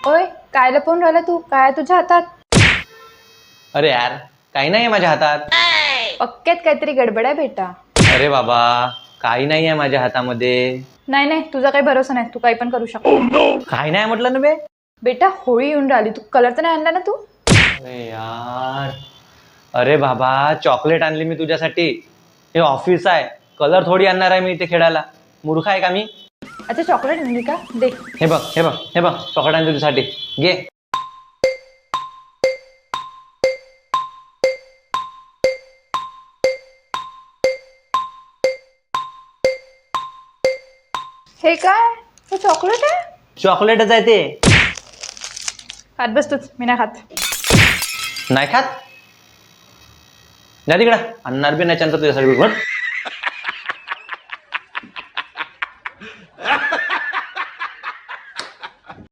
ओय, काय लपवून राहिला तू? काय तुझ्या हातात? अरे यार, काही नाही माझ्या हातात. पक्क्यात काहीतरी गडबड आहे बेटा. अरे बाबा, काही नाही आहे माझ्या हातामध्ये. नाही नाही, तुझा काही भरोसा नाही. तू काही पण करू शकतो. काही नाही म्हटलं ना बे. बेटा, होळी येऊन राहिली. तू कलर तर नाही आणला ना तू? अरे यार, अरे बाबा, चॉकलेट आणली मी तुझ्यासाठी. हे ऑफिस आहे, कलर थोडी आणणार आहे मी इथे खेळायला. मूर्ख आहे का मी? अच्छा, चॉकलेट आणली का? दे. हे बघ हे बघ हे बघ, चॉकलेट आणली तुझ्यासाठी. घे. हे काय? हे चॉकलेट आहे? चॉकलेटच आहे ते. खात बस तूच, मी नाही खात. नाही खात? नाही तिकडं आणणार बी नाही तुझ्यासाठी.